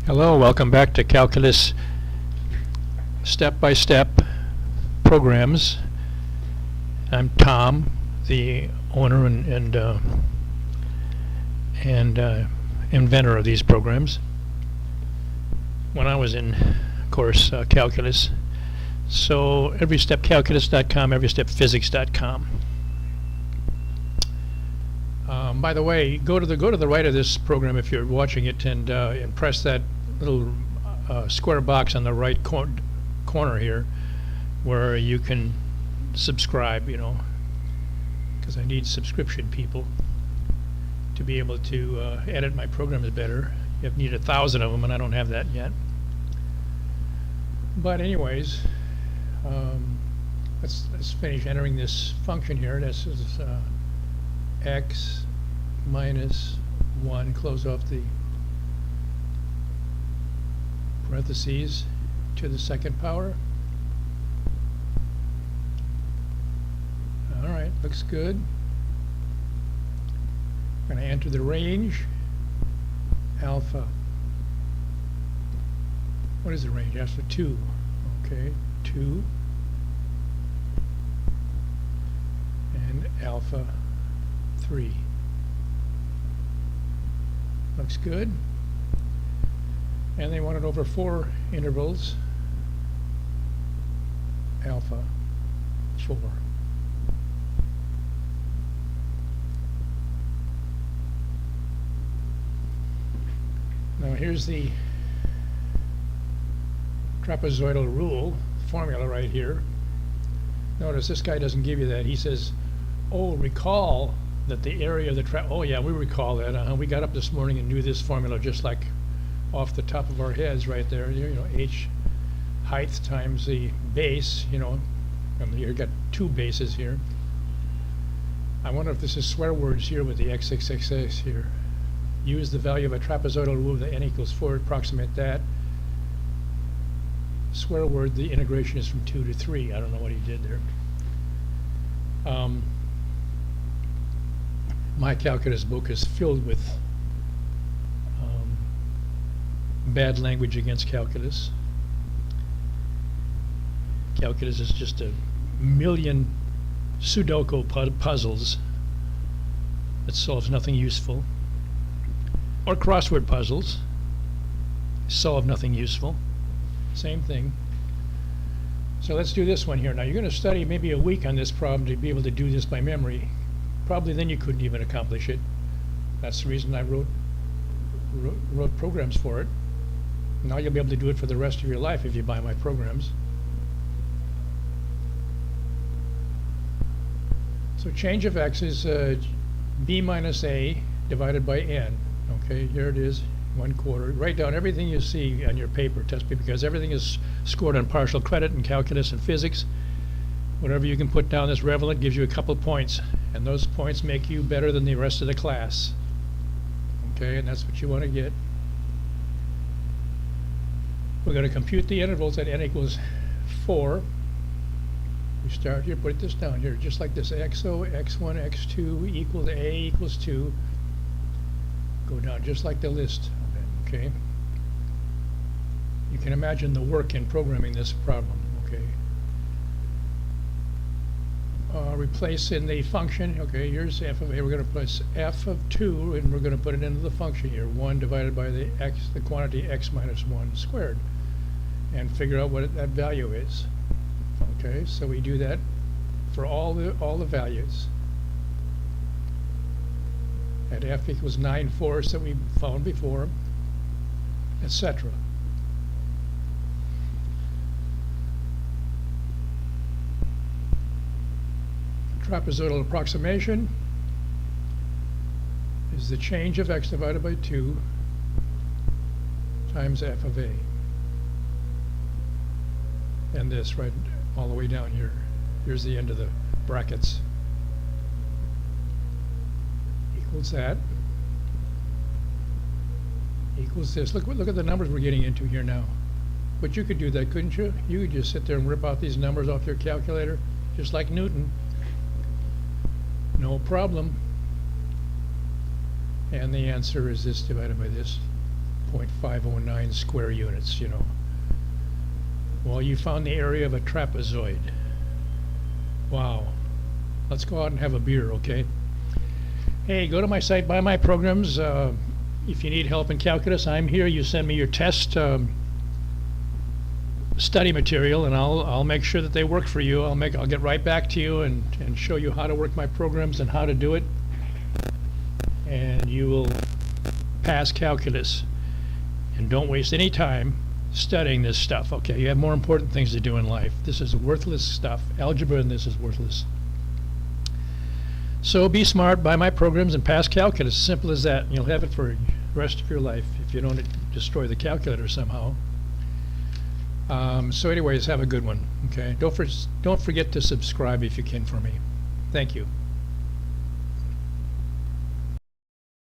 Hello, welcome back to Calculus Step-by-Step Programs. I'm Tom, the owner and inventor of these programs. When I was in course calculus, so everystepcalculus.com, everystepphysics.com. By the way, go to the right of this program if you're watching it, and press that little square box on the right corner here, where you can subscribe. You know, because I need subscription people to be able to edit my programs better. You need 1,000 of them, and I don't have that yet. But anyways, let's finish entering this function here. This is x minus 1, close off the parentheses, to the second power. Alright, looks good. I'm going to enter the range, alpha. What is the range? Alpha 2. Okay, 2. And alpha 3. Looks good. And they want it over 4 intervals, alpha 4. Now here's the trapezoidal rule formula right here. Notice this guy doesn't give you that. He says, oh, recall that the area of the oh yeah, we recall that. We got up this morning and knew this formula just like off the top of our heads right there. You know, h height times the base. You know, and you've got 2 bases here. I wonder if this is swear words here with the xxxx here. Use the value of a trapezoidal rule that n equals 4, approximate that. Swear word, the integration is from 2 to 3. I don't know what he did there. My calculus book is filled with bad language against calculus. Calculus is just a million Sudoku puzzles that solves nothing useful, or crossword puzzles solve nothing useful. Same thing. So let's do this one here. Now you're going to study maybe a week on this problem to be able to do this by memory. Probably then you couldn't even accomplish it. That's the reason I wrote programs for it. Now you'll be able to do it for the rest of your life if you buy my programs. So change of x is b minus a divided by n. Okay, here it is, 1/4. Write down everything you see on your paper, test paper, because everything is scored on partial credit in calculus and physics. Whatever you can put down that's relevant gives you a couple points, and those points make you better than the rest of the class. Okay, and that's what you want to get. We're going to compute the intervals at n equals 4. We start here, put this down here, just like this, xo, x1, x2 equal to a equals 2. Go down just like the list, okay? You can imagine the work in programming this problem, okay? Replace in the function, okay, here's f of a. We're going to place f of 2, and we're going to put it into the function here, 1 divided by the quantity x minus 1 squared, and figure out what that value is. Okay, so we do that for all the values. At f equals 9/4 that we found before, etc. Trapezoidal approximation is the change of x divided by 2 times f of a. And this right all the way down here. Here's the end of the brackets. Equals that. Equals this. Look at the numbers we're getting into here now. But you could do that, couldn't you? You could just sit there and rip out these numbers off your calculator, just like Newton. No problem. And the answer is this divided by this, 1.509 square units, you know. Well, you found the area of a trapezoid. Wow. Let's go out and have a beer, okay? Hey, go to my site, buy my programs. If you need help in calculus, I'm here. You send me your test study material, and I'll make sure that they work for you. I'll get right back to you and show you how to work my programs and how to do it. And you will pass calculus. And don't waste any time studying this stuff, okay? You have more important things to do in life. This is worthless stuff. Algebra and this is worthless. So be smart, buy my programs, and pass calculus. Simple as that. You'll have it for the rest of your life if you don't destroy the calculator somehow. So anyways, have a good one, okay? Don't forget to subscribe if you can for me. Thank you.